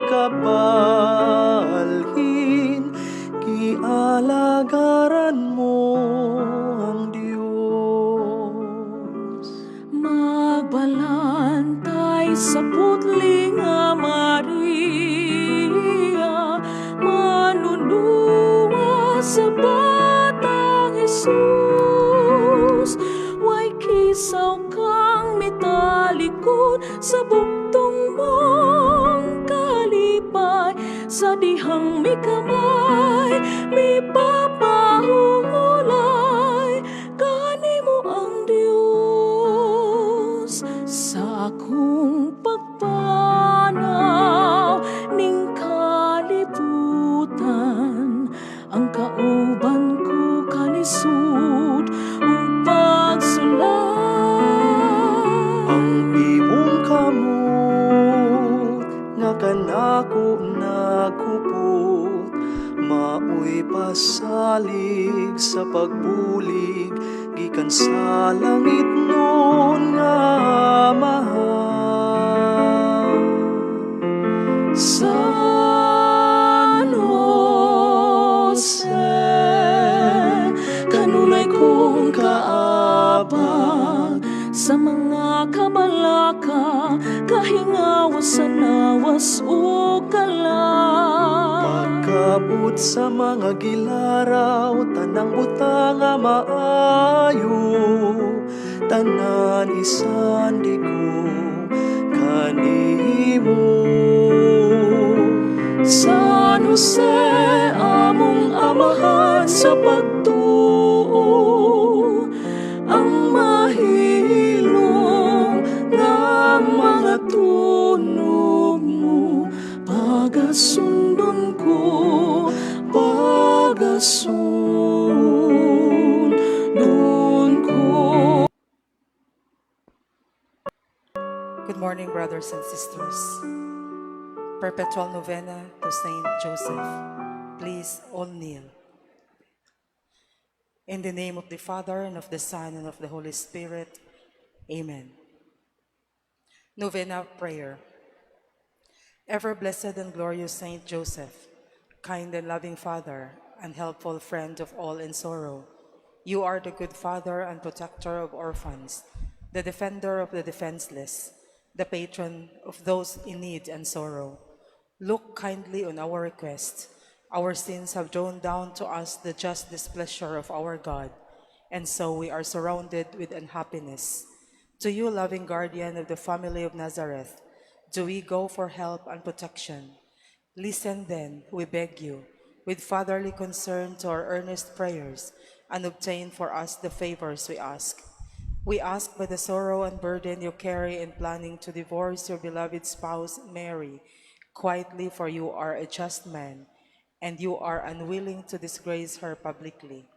kabalhin, kialagaran mo ang Diyos. Magbalantay sa putling nga Maria, manunua sa batang Jesus. Way kisaw kang mitalikod sa buktong mong kalipay, sa dihang mi kamay, mi papahulay, gani mo ang Diyos. Sa akong pagpanaw ning kalibutan, ang kauban ko kalisod ug pagsulay. Ang imong kamot nga kanako nagkupot, maoy pasalig sa pagbulig gikan sa langit nun nga mahal. San Jose, kanunay kong kaabag sa mga kabalaka, kahingawas sa nawas o kalag. Pagkabot sa mga gilaraw, tanang butang nga maayo, tanan isandi ko kanimo. San Jose, among amahan sa pagtuo, ang mahilong nga mga tunog mo, pagasundon ko, pagasundon ko. Good morning, brothers and sisters. Perpetual Novena to Saint Joseph. Please all kneel. In the name of the Father, and of the Son, and of the Holy Spirit. Amen. Novena Prayer. Ever blessed and glorious Saint Joseph, kind and loving Father, and helpful friend of all in sorrow, you are the good Father and protector of orphans, the defender of the defenseless, the patron of those in need and sorrow. Look kindly on our request. Our sins have drawn down to us the just displeasure of our God, and so we are surrounded with unhappiness. To you, loving guardian of the family of Nazareth, do we go for help and protection. Listen then, we beg you, with fatherly concern to our earnest prayers, and obtain for us the favors we ask. We ask by the sorrow and burden you carry in planning to divorce your beloved spouse, Mary, quietly, for you are a just man, and you are unwilling to disgrace her publicly.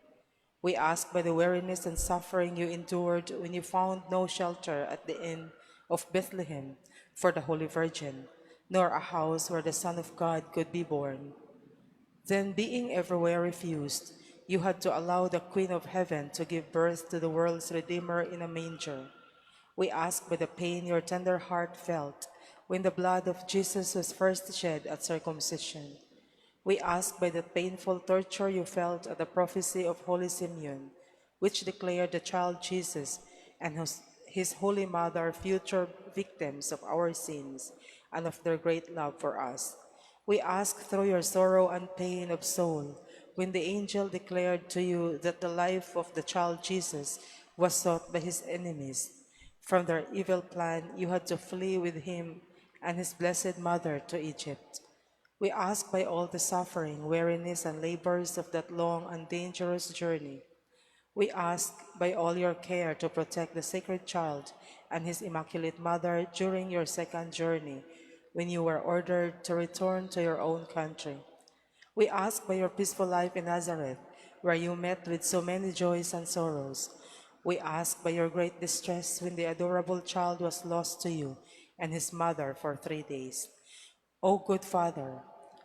We ask by the weariness and suffering you endured when you found no shelter at the inn of Bethlehem for the Holy Virgin, nor a house where the Son of God could be born. Then, being everywhere refused, you had to allow the Queen of Heaven to give birth to the world's Redeemer in a manger. We ask by the pain your tender heart felt when the blood of Jesus was first shed at circumcision. We ask by the painful torture you felt at the prophecy of Holy Simeon, which declared the child Jesus and his Holy Mother future victims of our sins and of their great love for us. We ask through your sorrow and pain of soul, when the angel declared to you that the life of the child Jesus was sought by his enemies. From their evil plan, you had to flee with him and his blessed mother to Egypt. We ask by all the suffering, weariness, and labors of that long and dangerous journey. We ask by all your care to protect the sacred child and his immaculate mother during your second journey, when you were ordered to return to your own country. We ask by your peaceful life in Nazareth, where you met with so many joys and sorrows. We ask by your great distress when the adorable child was lost to you and his mother for 3 days. O good Father,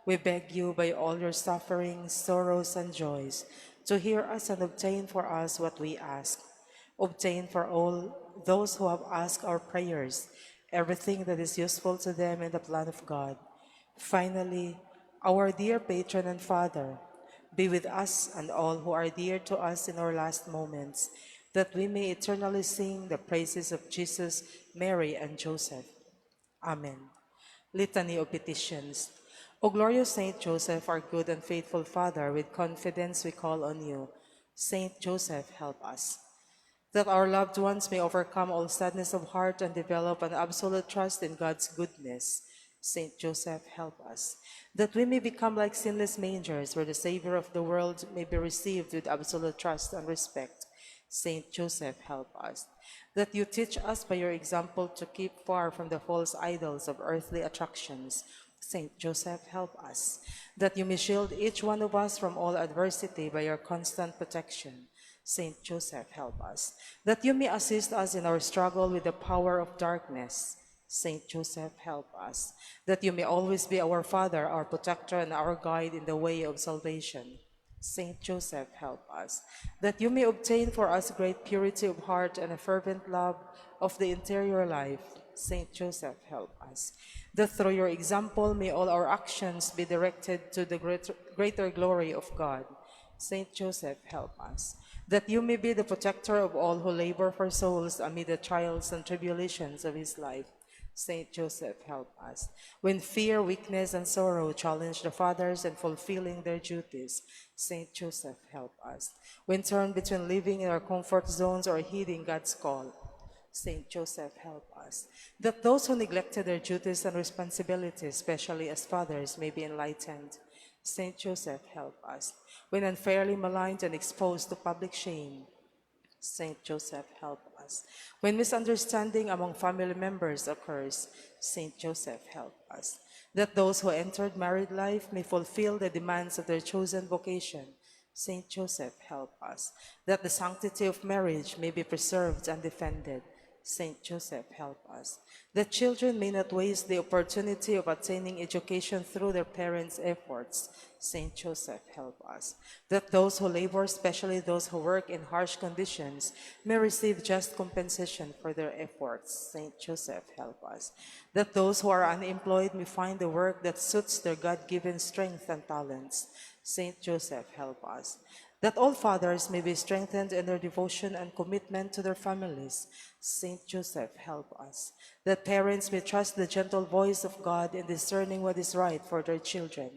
we beg you by all your sufferings, sorrows, and joys to hear us and obtain for us what we ask. Obtain for all those who have asked our prayers everything that is useful to them in the plan of God. Finally, our dear patron and Father, be with us and all who are dear to us in our last moments, that we may eternally sing the praises of Jesus, Mary, and Joseph. Amen. Litany of Petitions. O glorious Saint Joseph, our good and faithful Father, with confidence we call on you. Saint Joseph, help us. That our loved ones may overcome all sadness of heart and develop an absolute trust in God's goodness. Saint Joseph, help us. That we may become like sinless mangers, where the Savior of the world may be received with absolute trust and respect. Saint Joseph, help us. That you teach us by your example to keep far from the false idols of earthly attractions. Saint Joseph, help us. That you may shield each one of us from all adversity by your constant protection. Saint Joseph, help us. That you may assist us in our struggle with the power of darkness. Saint Joseph, help us. That you may always be our Father, our protector, and our guide in the way of salvation. Saint Joseph, help us. That you may obtain for us great purity of heart and a fervent love of the interior life. Saint Joseph, help us. That through your example may all our actions be directed to the greater glory of God. Saint Joseph, help us. That you may be the protector of all who labor for souls amid the trials and tribulations of his life. Saint Joseph, help us. When fear, weakness, and sorrow challenge the fathers in fulfilling their duties, Saint Joseph, help us. When torn between living in our comfort zones or heeding God's call, Saint Joseph, help us. That those who neglected their duties and responsibilities, especially as fathers, may be enlightened. Saint Joseph, help us. When unfairly maligned and exposed to public shame, Saint Joseph, help us. When misunderstanding among family members occurs, Saint Joseph, help us. That those who entered married life may fulfill the demands of their chosen vocation, Saint Joseph, help us. That the sanctity of marriage may be preserved and defended, Saint Joseph, help us. That children may not waste the opportunity of attaining education through their parents' efforts, Saint Joseph, help us. That those who labor, especially those who work in harsh conditions, may receive just compensation for their efforts, Saint Joseph, help us. That those who are unemployed may find the work that suits their God-given strength and talents, Saint Joseph, help us. That all fathers may be strengthened in their devotion and commitment to their families, Saint Joseph, help us. That parents may trust the gentle voice of God in discerning what is right for their children,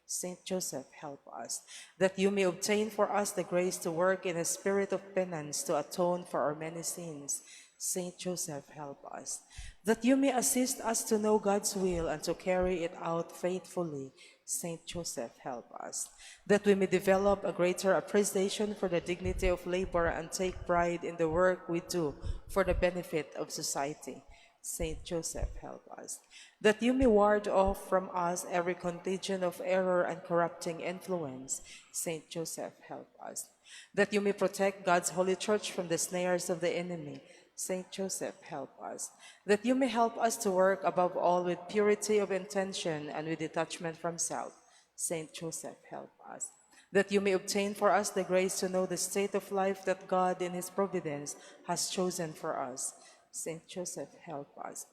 Saint Joseph, help us. That you may obtain for us the grace to work in a spirit of penance to atone for our many sins, Saint Joseph, help us. That you may assist us to know God's will and to carry it out faithfully, Saint Joseph, help us. That we may develop a greater appreciation for the dignity of labor and take pride in the work we do for the benefit of society, Saint Joseph, help us. That you may ward off from us every contagion of error and corrupting influence, Saint Joseph, help us. That you may protect God's holy church from the snares of the enemy, Saint Joseph, help us. That you may help us to work above all with purity of intention and with detachment from self, Saint Joseph, help us. That you may obtain for us the grace to know the state of life that God in his providence has chosen for us, Saint Joseph, help us.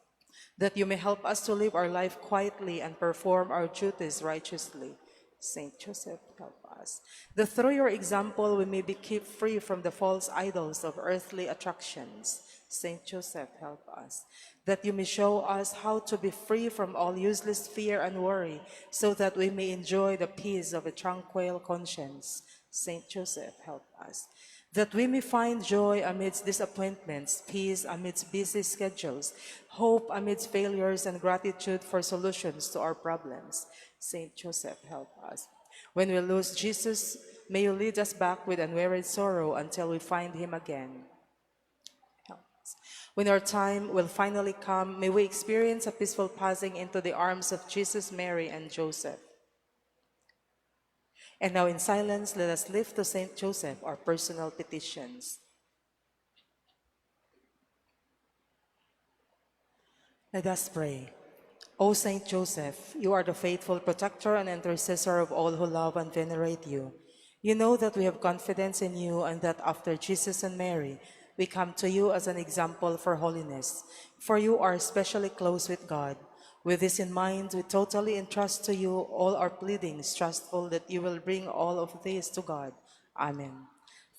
That you may help us to live our life quietly and perform our duties righteously, Saint Joseph, help us. That through your example we may be kept free from the false idols of earthly attractions, Saint Joseph, help us. That you may show us how to be free from all useless fear and worry, so that we may enjoy the peace of a tranquil conscience, Saint Joseph, help us. That we may find joy amidst disappointments, peace amidst busy schedules, hope amidst failures, and gratitude for solutions to our problems, Saint Joseph, help us. When we lose Jesus, may you lead us back with unwearied sorrow until we find him again. Help us. When our time will finally come, may we experience a peaceful passing into the arms of Jesus, Mary, and Joseph. And now in silence, let us lift to Saint Joseph our personal petitions. Let us pray. O Saint Joseph, you are the faithful protector and intercessor of all who love and venerate you. You know that we have confidence in you and that after Jesus and Mary, we come to you as an example for holiness. For you are especially close with God. With this in mind, we totally entrust to you all our pleadings, trustful that you will bring all of these to God. Amen.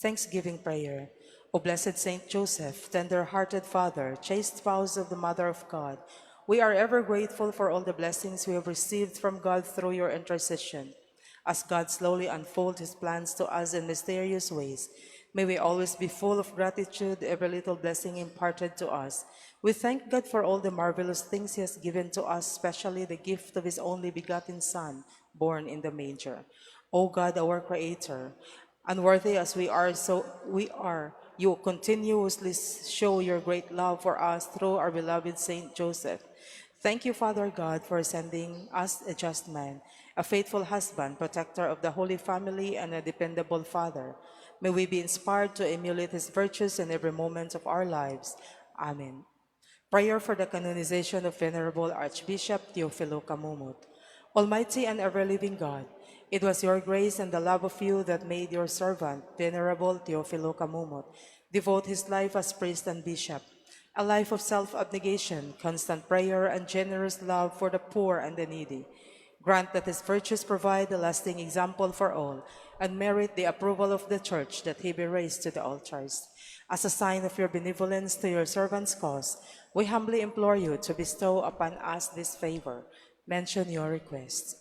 Thanksgiving prayer. O blessed Saint Joseph, tender-hearted Father, chaste spouse of the Mother of God, we are ever grateful for all the blessings we have received from God through your intercession. As God slowly unfolds his plans to us in mysterious ways, may we always be full of gratitude, every little blessing imparted to us. We thank God for all the marvelous things he has given to us, especially the gift of his only begotten Son, born in the manger. O God, our Creator, unworthy as we are, you continuously show your great love for us through our beloved Saint Joseph. Thank you, Father God, for sending us a just man, a faithful husband, protector of the Holy Family, and a dependable father. May we be inspired to emulate his virtues in every moment of our lives. Amen. Prayer for the canonization of Venerable Archbishop Teofilo Camumut. Almighty and ever-living God, it was your grace and the love of you that made your servant, Venerable Teofilo Camumut, devote his life as priest and bishop, a life of self-abnegation, constant prayer, and generous love for the poor and the needy. Grant that his virtues provide a lasting example for all, and merit the approval of the Church that he be raised to the altars. As a sign of your benevolence to your servant's cause, we humbly implore you to bestow upon us this favor. Mention your request.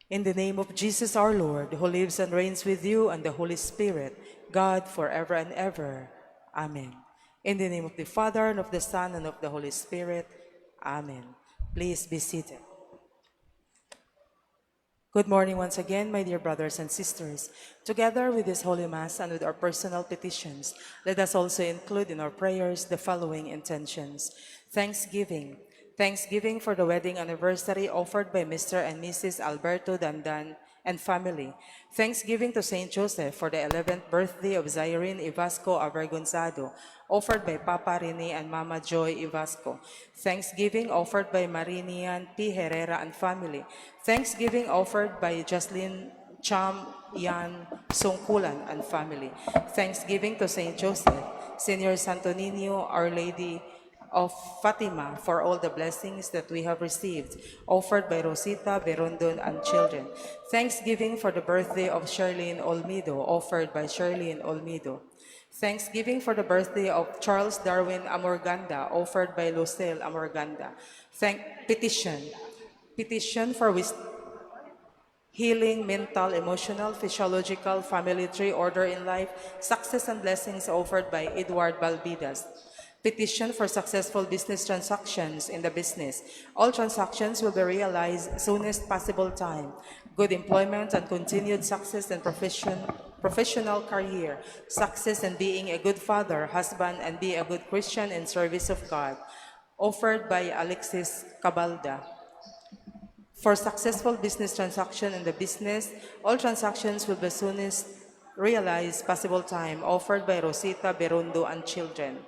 In the name of Jesus our Lord, who lives and reigns with you and the Holy Spirit, God forever and ever. Amen. In the name of the Father, and of the Son, and of the Holy Spirit. Amen. Please be seated. Good morning once again, my dear brothers and sisters. Together with this Holy Mass and with our personal petitions, let us also include in our prayers the following intentions. Thanksgiving. Thanksgiving for the wedding anniversary offered by Mr. and Mrs. Alberto Dandan and family. Thanksgiving to Saint Joseph for the 11th birthday of Zairine Ivasco Avergonzado, offered by Papa Rene and Mama Joy Ivasco. Thanksgiving offered by Marinian P. Herrera and family. Thanksgiving offered by Jocelyn Cham Yan Songkulan and family. Thanksgiving to Saint Joseph, Senior Santo Niño, Our Lady of Fatima, for all the blessings that we have received, offered by Rosita Berondon and children. Thanksgiving for the birthday of Charlene Olmido, offered by Charlene Olmido. Thanksgiving for the birthday of Charles Darwin Amorganda, offered by Lucille Amorganda. Petition for healing, mental, emotional, physiological, family tree, order in life, success and blessings, offered by Edward Balbidas. Petition for successful business transactions in the business. All transactions will be realized soonest possible time. Good employment and continued success in professional career. Success in being a good father, husband, and be a good Christian in service of God. Offered by Alexis Cabalda. For successful business transaction in the business, all transactions will be soonest realized possible time. Offered by Rosita Berondo and children.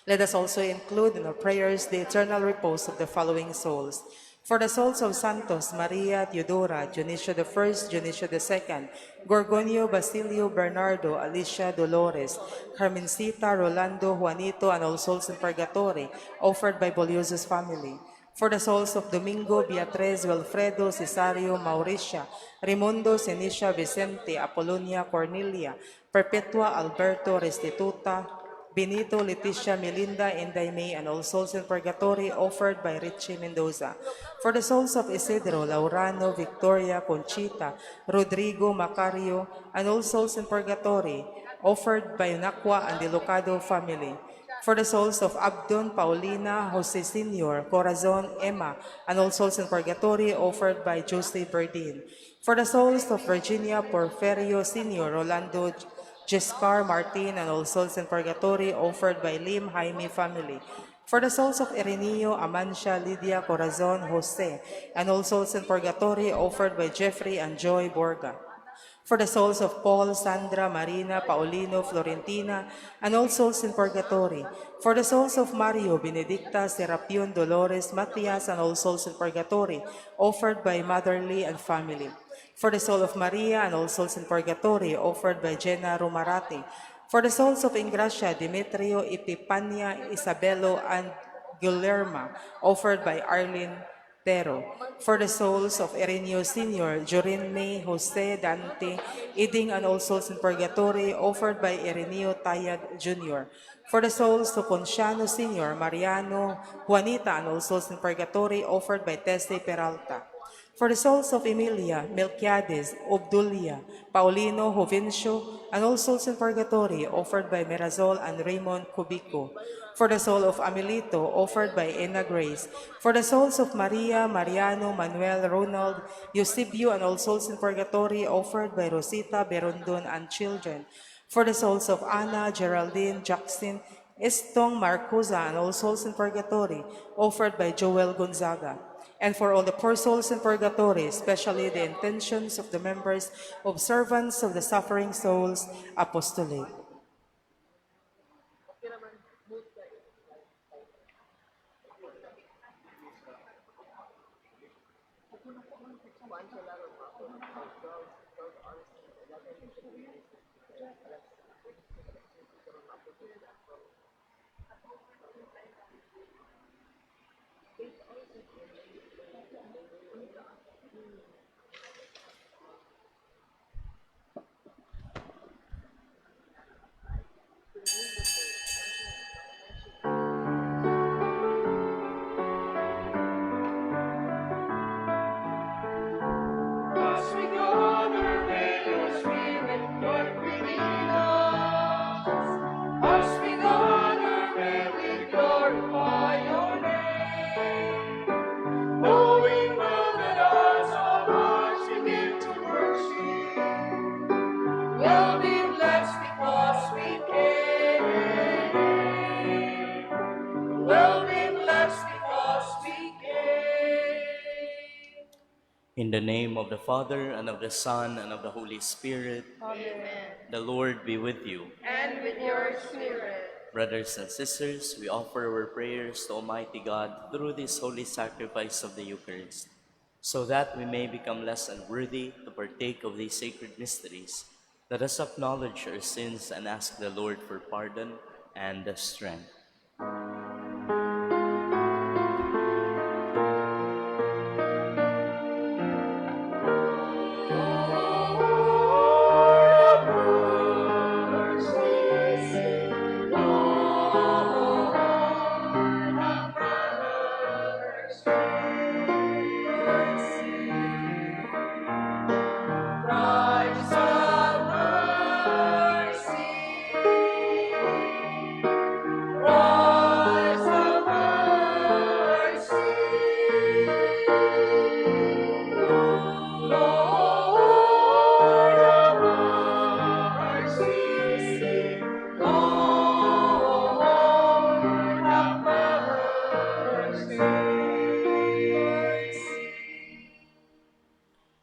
Let us also include in our prayers the eternal repose of the following souls. For the souls of Santos, Maria, Teodora, Dionisio I, Dionisio II, Gorgonio, Basilio, Bernardo, Alicia, Dolores, Carmencita, Rolando, Juanito, and all souls in purgatory, offered by Bolioso's family. For the souls of Domingo, Beatriz, Wilfredo, Cesario, Mauricia, Raimundo, Senisha, Vicente, Apolonia, Cornelia, Perpetua, Alberto, Restituta, Benito, Leticia, Melinda, Inday May, and all souls in purgatory, offered by Richie Mendoza. For the souls of Isidro, Laurano, Victoria, Conchita, Rodrigo, Macario, and all souls in purgatory, offered by Nakwa and the Lucado family. For the souls of Abdon, Paulina, Jose Sr., Corazon, Emma, and all souls in purgatory, offered by Jose Berdin. For the souls of Virginia, Porferio Sr., Rolando, Jescar, Martin, and all souls in purgatory, offered by Lim Jaime family. For the souls of Ireneo, Amancia, Lydia, Corazon, Jose, and all souls in purgatory, offered by Jeffrey and Joy Borga. For the souls of Paul, Sandra, Marina, Paulino, Florentina, and all souls in purgatory. For the souls of Mario, Benedicta, Serapion, Dolores, Matias, and all souls in purgatory, offered by Motherly and family. For the soul of Maria and all souls in purgatory, offered by Jenna Romarate. For the souls of Ingracia, Demetrio, Epipania, Isabelo, and Guillerma, offered by Arlene Tero. For the souls of Ireneo Sr., Jorin May, Jose, Dante, Iding, and all souls in purgatory, offered by Ireneo Tayag Jr. For the souls of Ponciano Sr., Mariano, Juanita, and all souls in purgatory, offered by Tese Peralta. For the souls of Emilia, Melquiades, Obdulia, Paulino, Jovencio, and all souls in purgatory, offered by Merazol and Raymond Cubico. For the soul of Amelito, offered by Ena Grace. For the souls of Maria, Mariano, Manuel, Ronald, Eusebio, and all souls in purgatory, offered by Rosita, Berondon, and children. For the souls of Anna, Geraldine, Jackson, Estong, Marcusa, and all souls in purgatory, offered by Joel Gonzaga. And for all the poor souls in purgatory, especially the intentions of the members of Servants of the Suffering Souls Apostolate. As we gather, may your spirit work within us. As we gather, may we glorify your name. Knowing well that as our hearts begin to worship, we'll be blessed because we came. We'll be blessed because we came. In the name of the Father, and of the Son, and of the Holy Spirit. Amen. The Lord be with you. And with your spirit. Brothers and sisters, we offer our prayers to Almighty God through this holy sacrifice of the Eucharist, so that we may become less unworthy to partake of these sacred mysteries. Let us acknowledge our sins and ask the Lord for pardon and strength.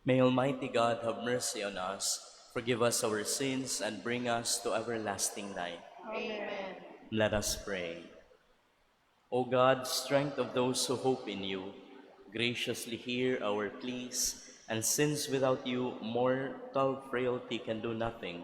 May Almighty God have mercy on us, forgive us our sins, and bring us to everlasting life. Amen. Let us pray. O God, strength of those who hope in you, graciously hear our pleas, and since without you mortal frailty can do nothing,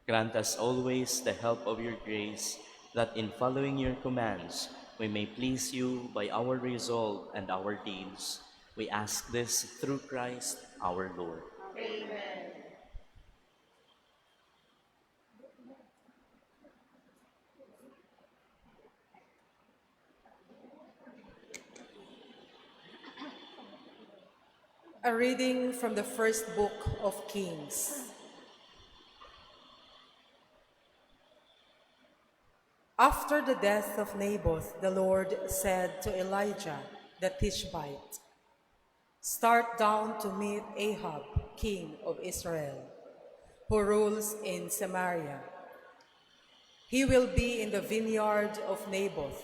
grant us always the help of your grace, that in following your commands we may please you by our resolve and our deeds. We ask this through Christ our Lord. Amen. A reading from the first book of Kings. After the death of Naboth, the Lord said to Elijah the Tishbite, "Start down to meet Ahab, king of Israel, who rules in Samaria. He will be in the vineyard of Naboth,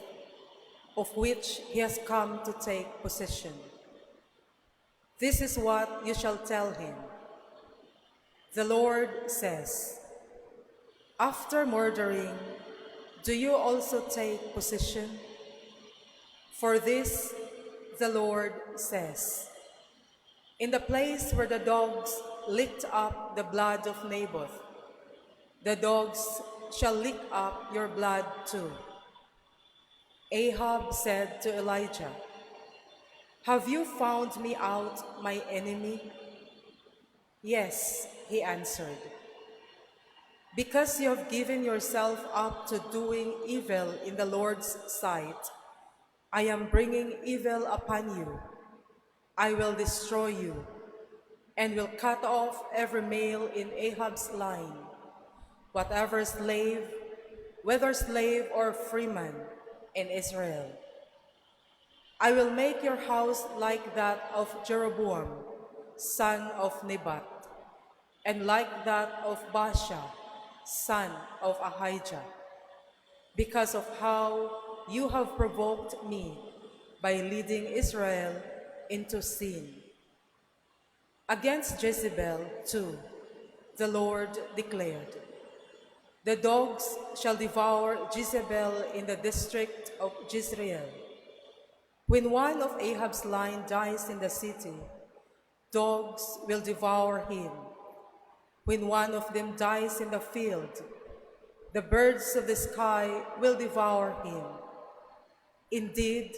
of which he has come to take possession. This is what you shall tell him. The Lord says, after murdering, do you also take possession? For this the Lord says, in the place where the dogs licked up the blood of Naboth, the dogs shall lick up your blood too." Ahab said to Elijah, "Have you found me out, my enemy?" "Yes," he answered. "Because you have given yourself up to doing evil in the Lord's sight, I am bringing evil upon you. I will destroy you and will cut off every male in Ahab's line, whatever slave, whether slave or freeman, in Israel. I will make your house like that of Jeroboam, son of Nebat, and like that of Baasha, son of Ahijah, because of how you have provoked me by leading Israel into sin. Against Jezebel, too, the Lord declared, the dogs shall devour Jezebel in the district of Jezreel. When one of Ahab's line dies in the city, dogs will devour him. When one of them dies in the field, the birds of the sky will devour him. Indeed,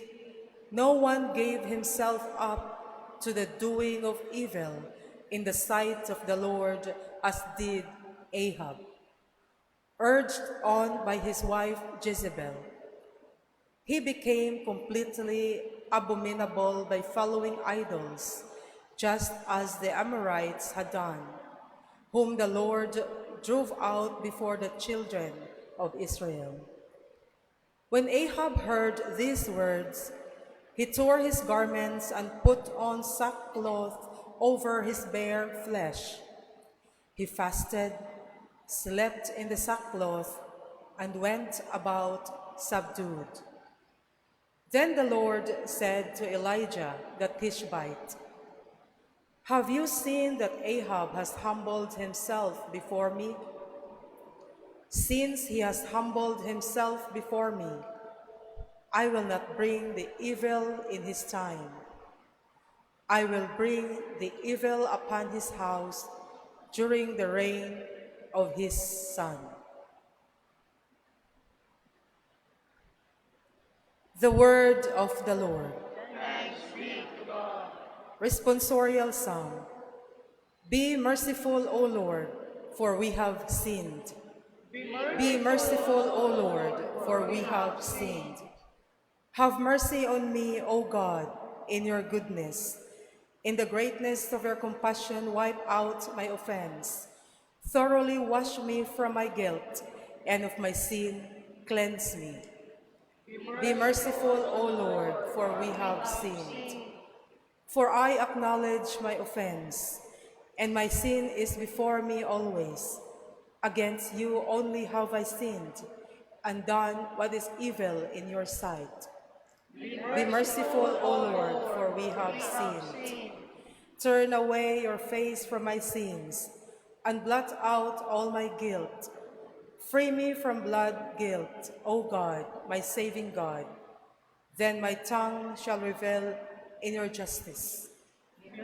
no one gave himself up to the doing of evil in the sight of the Lord as did Ahab, urged on by his wife Jezebel. He became completely abominable by following idols, just as the Amorites had done, whom the Lord drove out before the children of Israel. When Ahab heard these words, he tore his garments and put on sackcloth over his bare flesh. He fasted, slept in the sackcloth, and went about subdued. Then the Lord said to Elijah the Tishbite, "Have you seen that Ahab has humbled himself before me? Since he has humbled himself before me, I will not bring the evil in his time. I will bring the evil upon his house during the reign of his son." The word of the Lord. Thanks be to God. Responsorial Psalm. Be merciful, O Lord, for we have sinned. Be merciful, O Lord, for we have sinned. Have mercy on me, O God, in your goodness. In the greatness of your compassion, wipe out my offense. Thoroughly wash me from my guilt, and of my sin cleanse me. Be merciful, O Lord, for we have sinned. For I acknowledge my offense, and my sin is before me always. Against you only have I sinned, and done what is evil in your sight. Be merciful, O Lord, for we have sinned. Turn away your face from my sins, and blot out all my guilt. Free me from blood guilt, O God, my saving God. Then my tongue shall revel in your justice.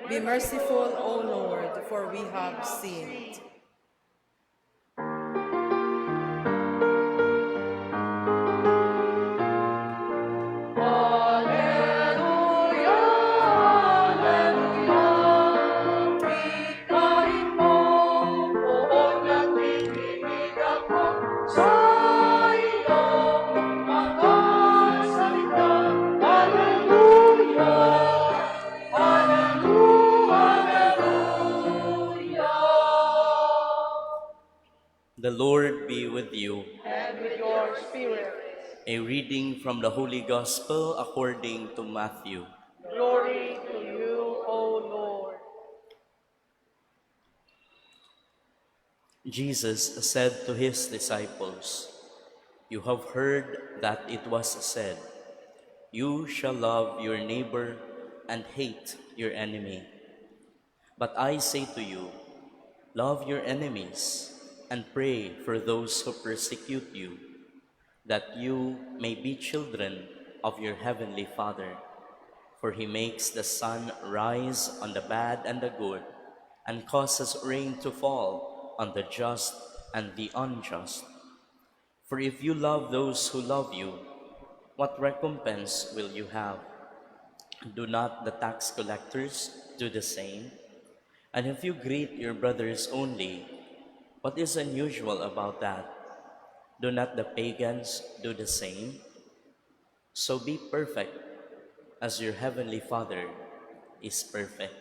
Be merciful, O Lord, for we have sinned. The Lord be with you. And with your spirit. A reading from the Holy Gospel according to Matthew. Glory to you, O Lord. Jesus said to his disciples, "You have heard that it was said, 'You shall love your neighbor and hate your enemy.' But I say to you, love your enemies and pray for those who persecute you, that you may be children of your heavenly Father. For he makes the sun rise on the bad and the good, and causes rain to fall on the just and the unjust. For if you love those who love you, what recompense will you have? Do not the tax collectors do the same? And if you greet your brothers only, what is unusual about that? Do not the pagans do the same? So be perfect as your heavenly Father is perfect.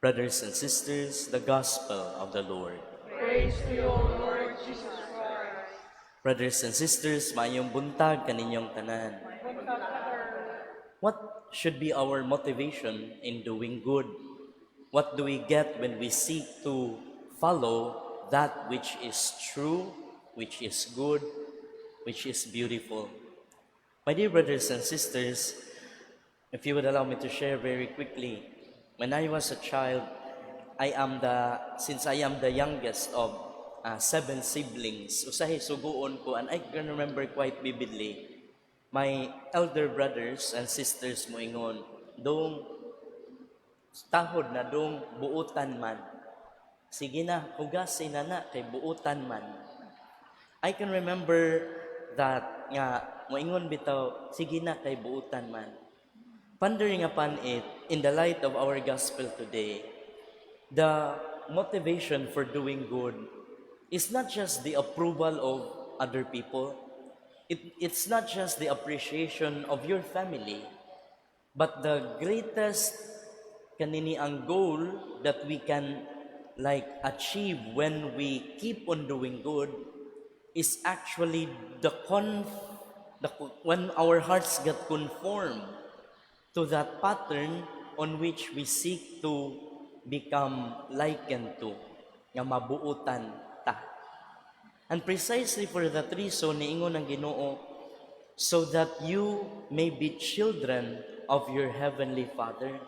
Brothers and sisters, the Gospel of the Lord. Praise to you, O Lord Jesus Christ. Brothers and sisters, mayong buntag kaninyong tanan. What should be our motivation in doing good? What do we get when we seek to follow that which is true, which is good, which is beautiful? My dear brothers and sisters, if you would allow me to share very quickly, when I was a child, since I am the youngest of 7 siblings, usahay suguon ko, and I can remember quite vividly, my elder brothers and sisters mo ingon, dong tahod na dong buutan man. Sige na, hugasin na kay buutan man. I can remember that nga moingon bitaw, sige na kay buutan man. Pondering upon it, in the light of our gospel today, the motivation for doing good is not just the approval of other people. It's not just the appreciation of your family, but the greatest kanini ang goal that we can achieve when we keep on doing good is actually when our hearts get conformed to that pattern on which we seek to become likened to, nga mabuutan ta. And precisely for that reason, niingon ng Ginoo, so that you may be children of your heavenly Father.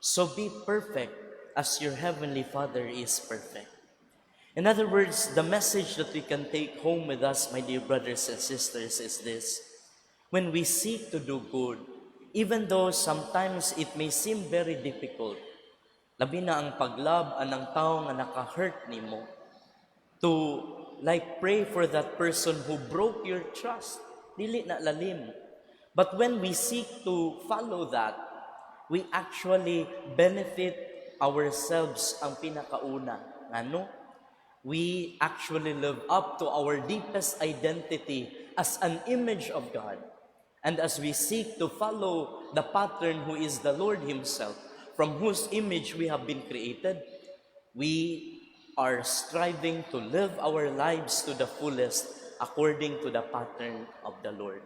So be perfect as your heavenly Father is perfect. In other words, the message that we can take home with us, my dear brothers and sisters, is this. When we seek to do good, even though sometimes it may seem very difficult, labi na ang paglab anang tao nga naka-hurt nimo, to pray for that person who broke your trust, dili na lalim. But when we seek to follow that, we actually benefit ourselves ang pinakauna. Ano? We actually live up to our deepest identity as an image of God. And as we seek to follow the pattern who is the Lord Himself, from whose image we have been created, we are striving to live our lives to the fullest according to the pattern of the Lord.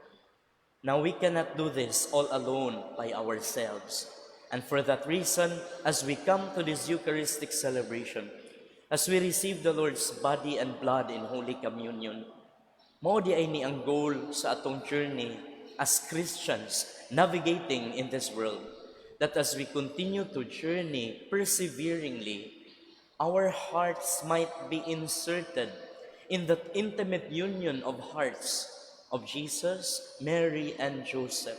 Now, we cannot do this all alone by ourselves. And for that reason, as we come to this Eucharistic celebration, as we receive the Lord's body and blood in Holy Communion, mao di ay ni ang goal sa atong journey as Christians navigating in this world, that as we continue to journey perseveringly, our hearts might be inserted in the intimate union of hearts of Jesus, Mary, and Joseph,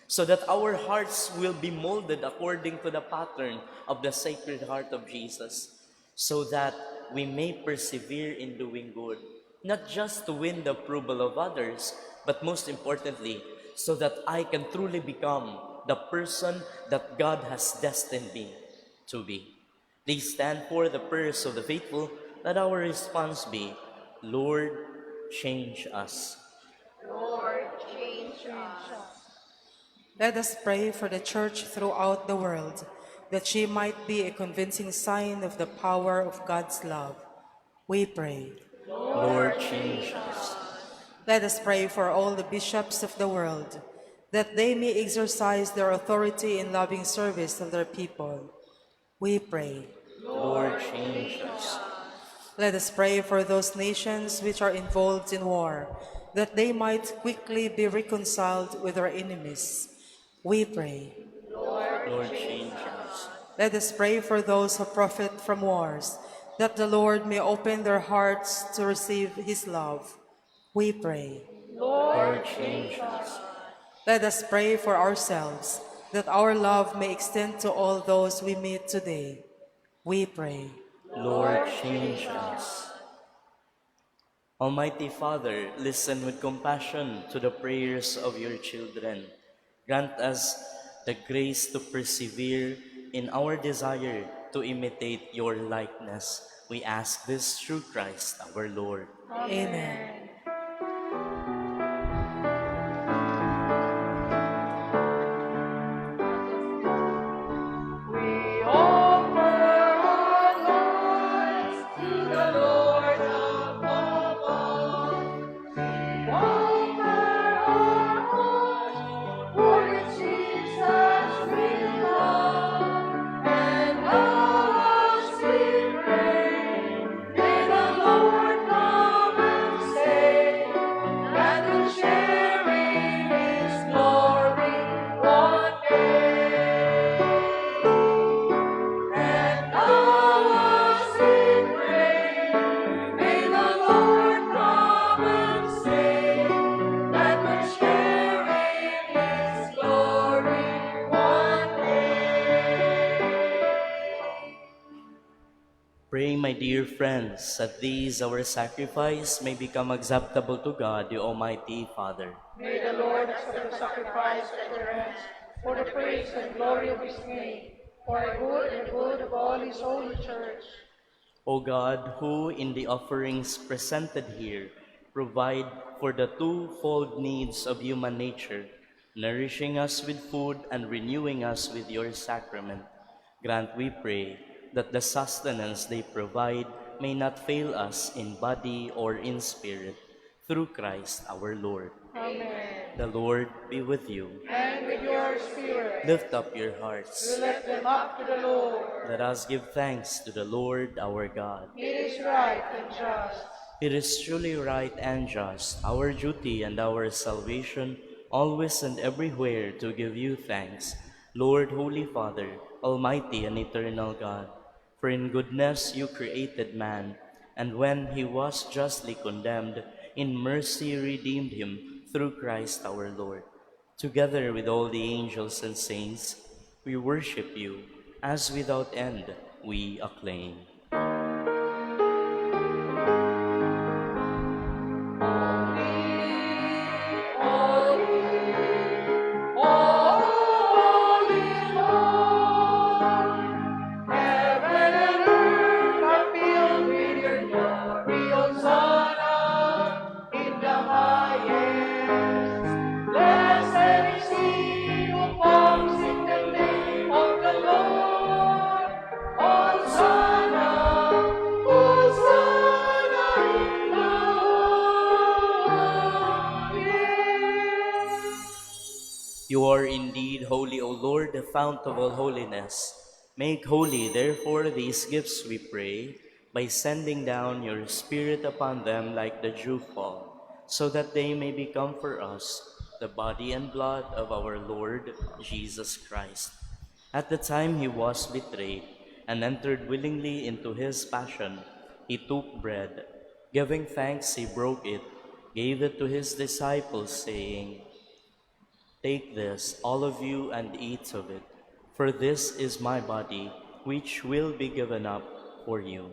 so that our hearts will be molded according to the pattern of the Sacred Heart of Jesus, so that we may persevere in doing good, not just to win the approval of others, but most importantly, so that I can truly become the person that God has destined me to be. Please stand for the prayers of the faithful. Let our response be, Lord, change us. Lord, change us. Let us pray for the Church throughout the world, that she might be a convincing sign of the power of God's love. We pray. Lord, change us. Let us pray for all the bishops of the world, that they may exercise their authority in loving service of their people. We pray. Lord, change us. Let us pray for those nations which are involved in war, that they might quickly be reconciled with their enemies. We pray. Lord, change us. Let us pray for those who profit from wars, that the Lord may open their hearts to receive His love. We pray. Lord, change us. Let us pray for ourselves, that our love may extend to all those we meet today. We pray. Lord, change us. Almighty Father, listen with compassion to the prayers of your children. Grant us the grace to persevere in our desire to imitate your likeness. We ask this through Christ our Lord. Amen. We offer our lives to the Lord above all. We offer our hearts, for which Jesus we love. And now as we pray, may the Lord come and save, and we'll share in His glory one day. And now as we pray, may the Lord come and save, that we'll share in His glory one day. Pray, my dear friends, that these our sacrifice may become acceptable to God, the Almighty Father. May the Lord accept the sacrifice at your hands, for the praise and glory of His name, for the good and good of all His holy church. O God, who in the offerings presented here provide for the twofold needs of human nature, nourishing us with food and renewing us with your sacrament, grant, we pray, that the sustenance they provide may not fail us in body or in spirit, through Christ our Lord. Amen. The Lord be with you. And with your spirit, Lift up your we hearts. lift them up to the Lord. Let us give thanks to the Lord our God. It is right and just. It is truly right and just, our duty and our salvation, always and everywhere to give you thanks, Lord, Holy Father, Almighty and eternal God. For in goodness you created man, and when he was justly condemned, in mercy redeemed him through Christ our Lord. Together with all the angels and saints, we worship you, as without end we acclaim. You are indeed holy, O Lord, the fount of all holiness. Make holy, therefore, these gifts, we pray, by sending down your Spirit upon them like the dewfall, so that they may become for us the body and blood of our Lord Jesus Christ. At the time he was betrayed and entered willingly into his passion, he took bread. Giving thanks, he broke it, gave it to his disciples, saying, "Take this, all of you, and eat of it, for this is my body, which will be given up for you."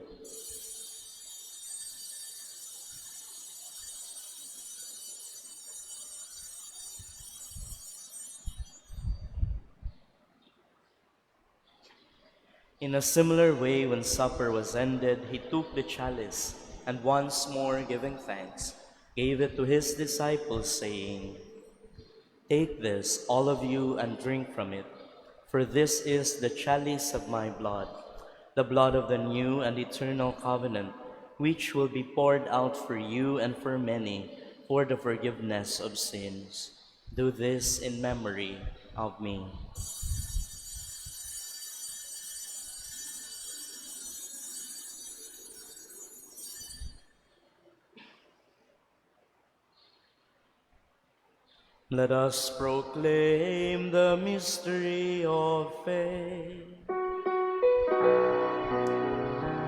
In a similar way, when supper was ended, he took the chalice, and once more giving thanks, gave it to his disciples, saying, "Take this, all of you, and drink from it, for this is the chalice of my blood, the blood of the new and eternal covenant, which will be poured out for you and for many for the forgiveness of sins. Do this in memory of me." Let us proclaim the mystery of faith.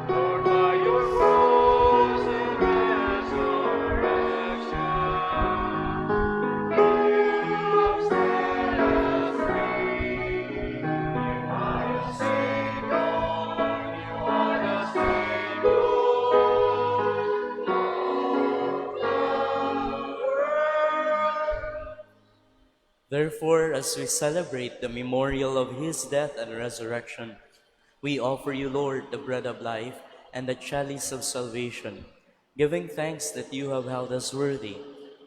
Lord, by your cross and resurrection, you have set us free. You are the Savior, you are the Savior, Lord. Therefore, as we celebrate the memorial of his death and resurrection, we offer you, Lord, the bread of life and the chalice of salvation, giving thanks that you have held us worthy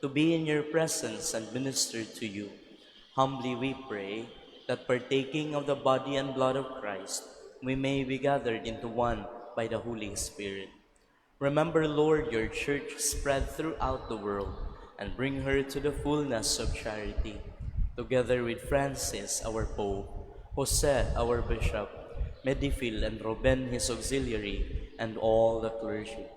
to be in your presence and minister to you. Humbly we pray that partaking of the body and blood of Christ, we may be gathered into one by the Holy Spirit. Remember, Lord, your church spread throughout the world and bring her to the fullness of charity, together with Francis, our Pope, Jose, our Bishop, Medifil and Ruben, his auxiliary, and all the clergy.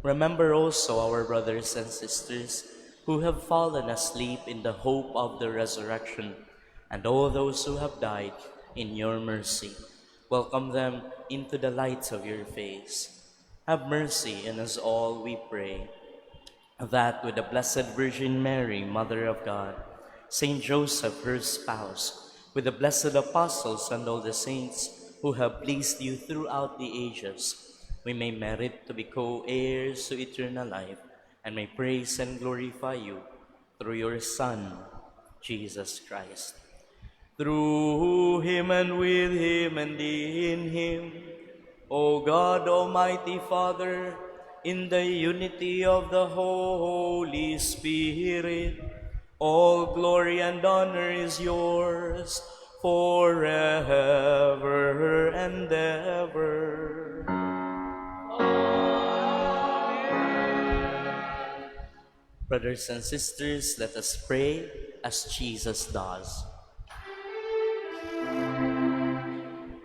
Remember also our brothers and sisters who have fallen asleep in the hope of the resurrection, and all those who have died in your mercy. Welcome them into the light of your face. Have mercy on us all, we pray, that with the Blessed Virgin Mary, Mother of God, Saint Joseph, her spouse, with the blessed apostles and all the saints who have pleased you throughout the ages, we may merit to be co-heirs to eternal life, and may praise and glorify you through your Son, Jesus Christ. Through him and with him and in him, O God, Almighty Father, in the unity of the Holy Spirit, all glory and honor is yours forever and ever. Brothers and sisters, let us pray as Jesus does.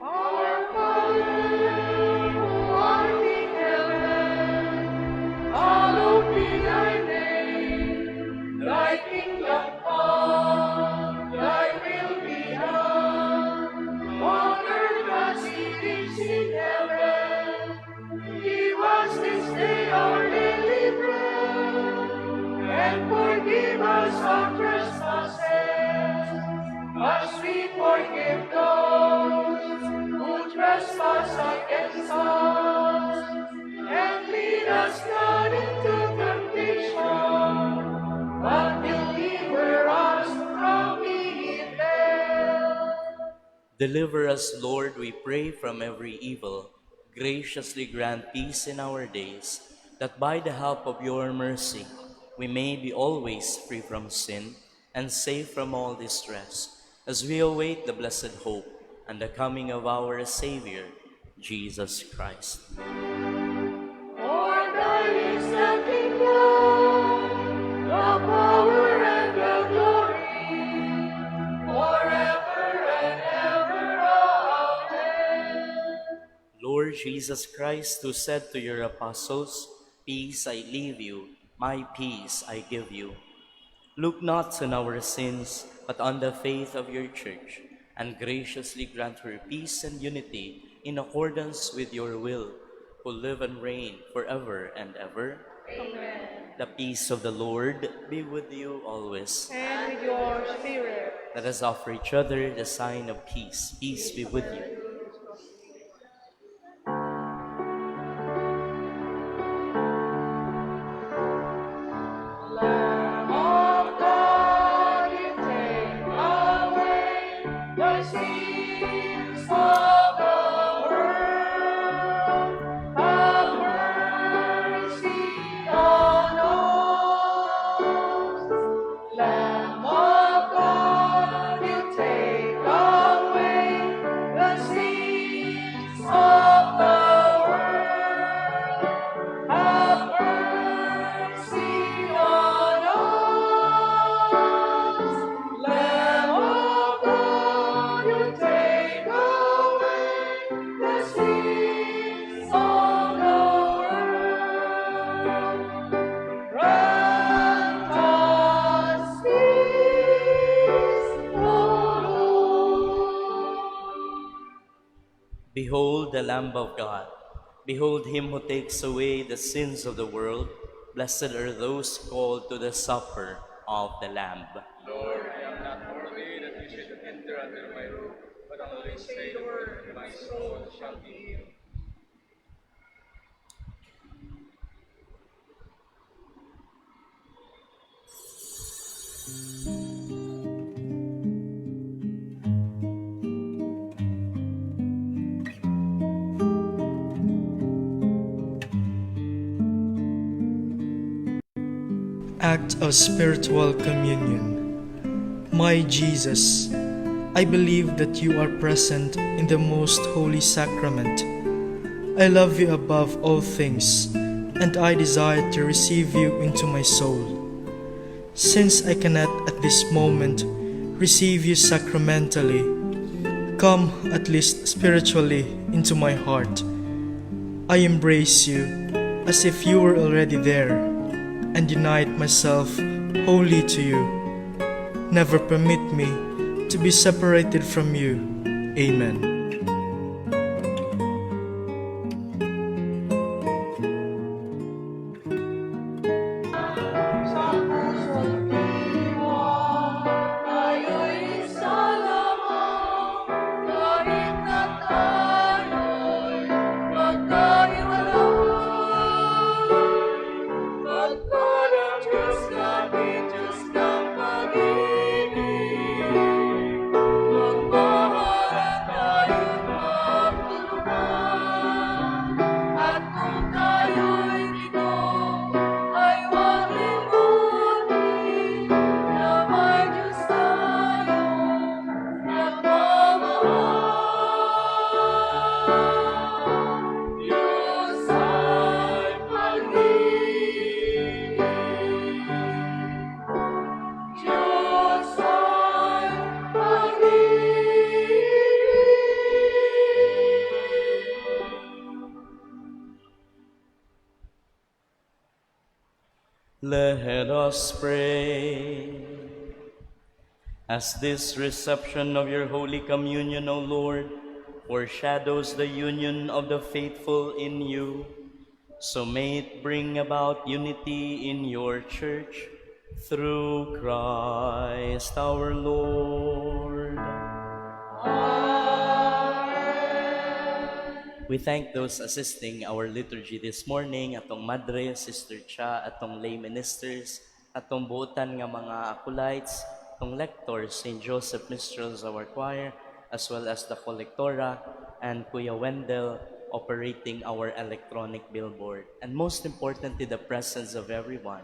Our Father, who art in heaven, hallowed be thy name. Thy kingdom come, thy will be done, on earth as it is in heaven. Give us this day our daily bread, and forgive us our trespasses, as we forgive those who trespass against us. And lead us not into temptation, but deliver us from evil. Deliver us, Lord, we pray, from every evil. Graciously grant peace in our days, that by the help of your mercy we may be always free from sin and safe from all distress, as we await the blessed hope and the coming of our Savior, Jesus Christ. For thine is the kingdom, the power, and the glory, forever and ever. Amen. Lord Jesus Christ, who said to your apostles, "Peace I leave you, my peace I give you," look not on our sins, but on the faith of your church, and graciously grant her peace and unity in accordance with your will, who live and reign forever and ever. Amen. The peace of the Lord be with you always. And with your spirit. Let us offer each other the sign of peace. Peace be with you. Lamb of God, you take away the sins of the world. Have mercy on us. Lamb of God, you take away the sins of the world. Have mercy on us. Lamb of God, you take away the sins of the world. Grant us peace, O Lord. Behold the Lamb of God. Behold him who takes away the sins of the world. Blessed are those called to the supper of the Lamb. Lord, I am not worthy that you should enter under my roof, but only say the word, and my soul shall be healed. Act of Spiritual Communion. My Jesus, I believe that you are present in the most holy sacrament. I love you above all things, and I desire to receive you into my soul. Since I cannot at this moment receive you sacramentally, come at least spiritually into my heart. I embrace you as if you were already there, and unite myself wholly to you. Never permit me to be separated from you. Amen. Sa puso't diwa, tayo'y salamang, kahit na tayo'y magkahiwalay. Pagkat ang Diyos natin, Diyos ng pag-ibig, magmahalan tayo't magtulungan. At kung tayo'y dito, ay huwag limutin na may Diyos tayong nagmamahal. Diyos ay pag-ibig. Diyos ay pag-ibig. Let us pray. As this reception of your Holy Communion, O Lord, foreshadows the union of the faithful in you, so may it bring about unity in your church through Christ our Lord. We thank those assisting our liturgy this morning, atong Madre, Sister Cha, atong lay ministers, atong buotan nga mga acolytes, atong lectors, St. Joseph Mistrals, our choir, as well as the collectora, and Kuya Wendell, operating our electronic billboard. And most importantly, the presence of everyone,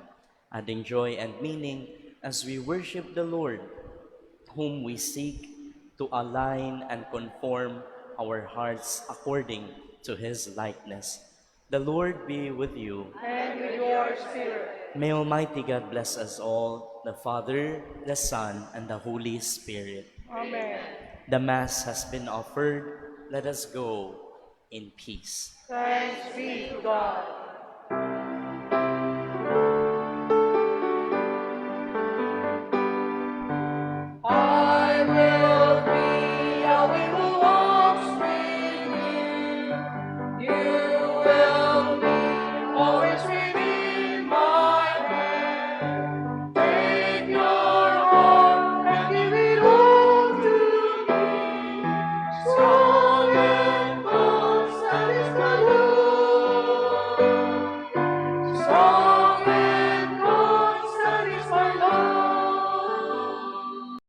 adding joy and meaning as we worship the Lord, whom we seek to align and conform our hearts according to His likeness. The Lord be with you. And with your spirit. May Almighty God bless us all, the Father, the Son, and the Holy Spirit. Amen. The Mass has been offered. Let us go in peace. Thanks be to God.